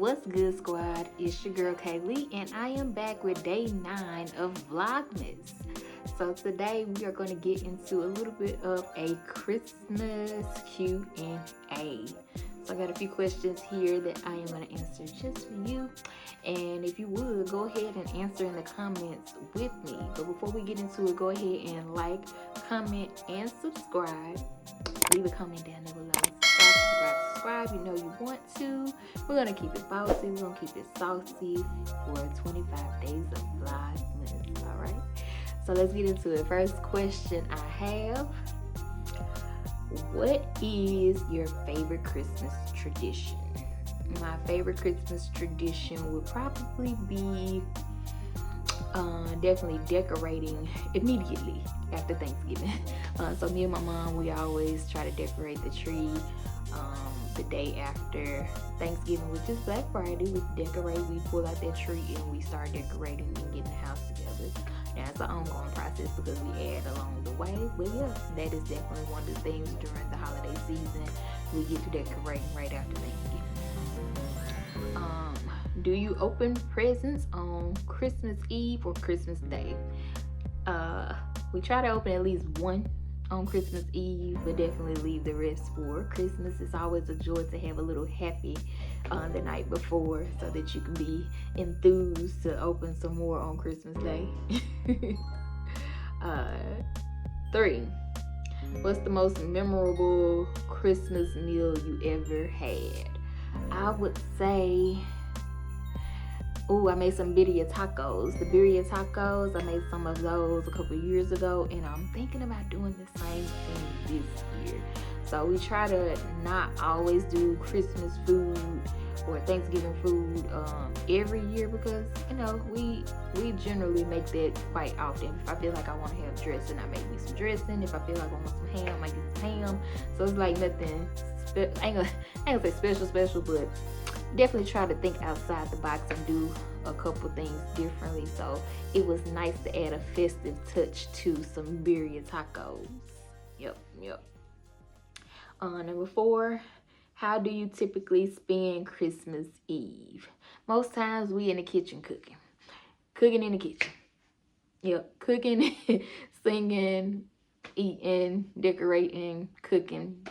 What's good, squad? It's your girl Kaylee, and I am back with day 9 of Vlogmas. So today we are going to get into a little bit of a Christmas Q&A. So I got a few questions here that I am going to answer just for you. And if you would, go ahead and answer in the comments with me. But before we get into it, go ahead and like, comment, and subscribe. Leave a comment down there below. Subscribe, you know you want to. We're going to keep it bossy. We're going to keep it saucy for 25 days of Vlogmas. Alright? So let's get into it. First question I have. What is your favorite Christmas tradition? My favorite Christmas tradition would probably be definitely decorating immediately after Thanksgiving. So me and my mom, we always try to decorate the tree the day after Thanksgiving, which is Black Friday. We decorate, we pull out that tree, and we start decorating and getting the house together. Now it's an ongoing process because we add along the way, but yeah, that is definitely one of the things during the holiday season. We get to decorating right after Thanksgiving. Do you open presents on Christmas Eve or Christmas Day? We try to open at least one on Christmas Eve, but definitely leave the rest for Christmas. It's always a joy to have a little happy the night before so that you can be enthused to open some more on Christmas Day. 3. What's the most memorable Christmas meal you ever had? I would say, I made some birria tacos. The birria tacos, I made some of those a couple years ago, and I'm thinking about doing the same thing this year. So we try to not always do Christmas food or Thanksgiving food every year because, you know, we generally make that quite often. If I feel like I want to have dressing, I make me some dressing. If I feel like I want some ham, I get some ham. So it's like nothing, I ain't gonna say special, but definitely try to think outside the box and do a couple things differently. So it was nice to add a festive touch to some birria tacos. Yep. Number 4, how do you typically spend Christmas Eve? Most times we in the kitchen cooking in the kitchen. Yep, cooking, singing, eating, decorating, cooking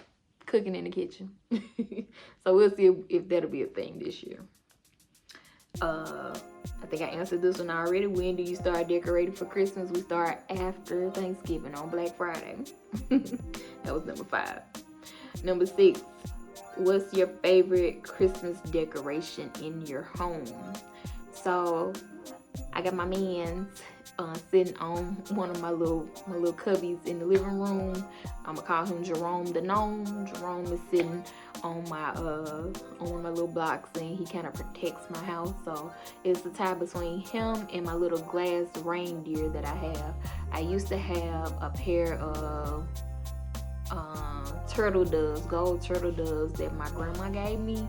in the kitchen. So we'll see if that'll be a thing this year. I think I answered this one already. When do you start decorating for Christmas? We start after Thanksgiving on Black Friday. That was number 5. Number 6, what's your favorite Christmas decoration in your home? So I got my man's sitting on one of my little cubbies in the living room. I'm gonna call him Jerome the Gnome. Jerome is sitting on my on one of my little blocks, and he kind of protects my house. So it's the tie between him and my little glass reindeer that I have. I used to have a pair of turtle doves, gold turtle doves that my grandma gave me.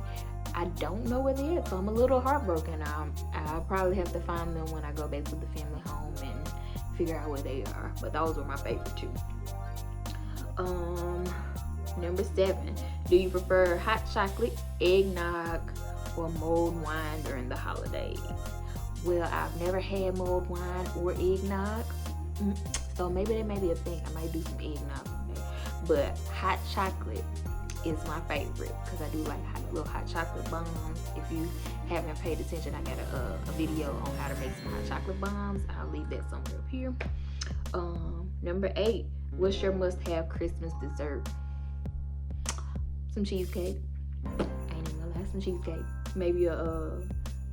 I don't know where they're at, so I'm a little heartbroken. I'll probably have to find them when I go back to the family home and figure out where they are. But those were my favorite too. Number 7, do you prefer hot chocolate, eggnog, or mulled wine during the holidays? Well, I've never had mulled wine or eggnog, so maybe that may be a thing. I might do some eggnog someday. But hot chocolate is my favorite because I do like little hot chocolate bombs. If you haven't paid attention, I got a video on how to make some hot chocolate bombs. I'll leave that somewhere up here. Number 8, what's your must-have Christmas dessert? Some cheesecake. I ain't even gonna lie, some cheesecake. Maybe a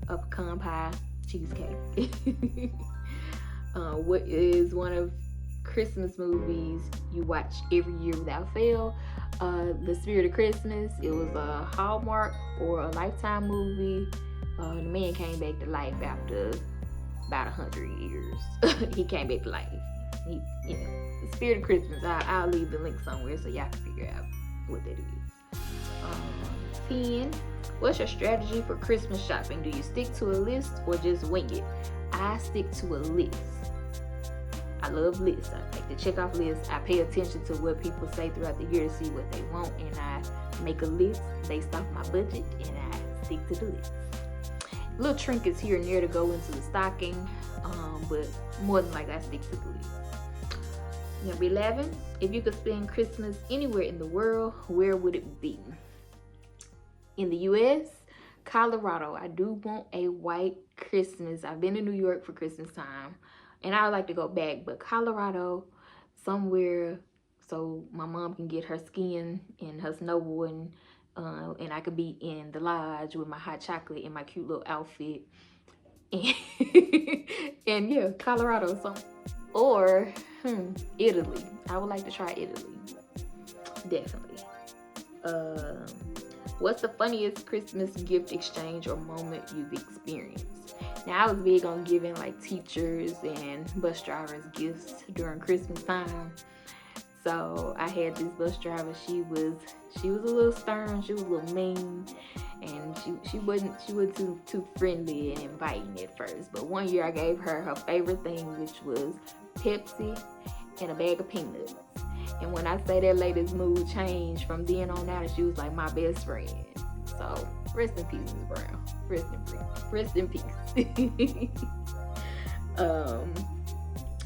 pecan pie cheesecake. What is one of Christmas movies you watch every year without fail? The Spirit of Christmas. It was a Hallmark or a Lifetime movie. The man came back to life after about 100 years. He came back to life. The Spirit of Christmas. I'll leave the link somewhere so y'all can figure out what that is. 10. What's your strategy for Christmas shopping? Do you stick to a list or just wing it? I stick to a list. I love lists. I like to check off lists. I pay attention to what people say throughout the year to see what they want, and I make a list based off my budget, and I stick to the list. little trinkets here and there to go into the stocking, but more than likely I stick to the list. Number 11, if you could spend Christmas anywhere in the world, where would it be? In the US, Colorado. I do want a white Christmas. I've been to New York for Christmas time, and I would like to go back, but Colorado, somewhere, so my mom can get her skiing and her snowboarding, and I could be in the lodge with my hot chocolate and my cute little outfit. And yeah, Colorado. So, or Italy. I would like to try Italy. Definitely. What's the funniest Christmas gift exchange or moment you've experienced? Now, I was big on giving like teachers and bus drivers gifts during Christmas time. So I had this bus driver. She was a little stern. She was a little mean, and she wasn't too friendly and inviting at first. But one year I gave her her favorite thing, which was Pepsi and a bag of peanuts. And when I say that lady's mood changed from then on out, she was like my best friend. So rest in peace, Ms. Brown. Rest in peace.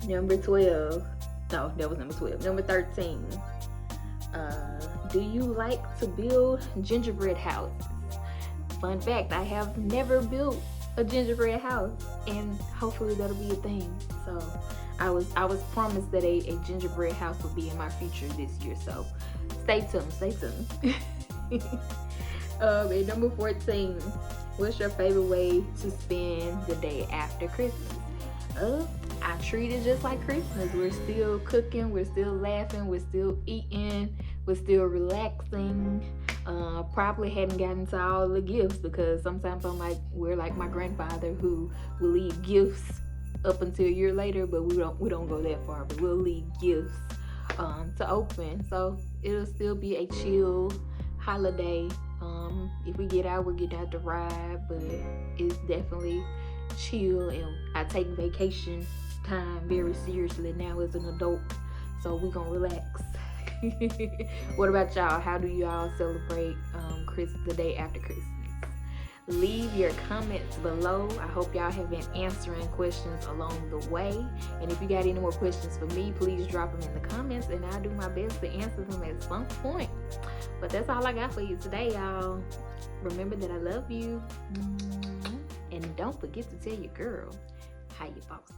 Number 12. No, that was number 12. Number 13. Do you like to build gingerbread houses? Fun fact, I have never built a gingerbread house, and hopefully that'll be a thing. So I was promised that a gingerbread house will be in my future this year, so stay tuned. And number 14, what's your favorite way to spend the day after Christmas? I treat it just like Christmas. We're still cooking, we're still laughing, we're still eating, we're still relaxing. Probably hadn't gotten to all the gifts, because sometimes we're like my grandfather, who will leave gifts up until a year later, but we don't go that far, but we'll leave gifts to open. So it'll still be a chill holiday. If we get out, we'll get out to ride, but it's definitely chill, and I take vacation time very seriously now as an adult, so we're gonna relax. What about y'all? How do y'all celebrate the day after Christmas? Leave your comments below. I hope y'all have been answering questions along the way, and if you got any more questions for me, please drop them in the comments, and I'll do my best to answer them at some point. But that's all I got for you today, y'all. Remember that I love you, and don't forget to tell your girl how you boss.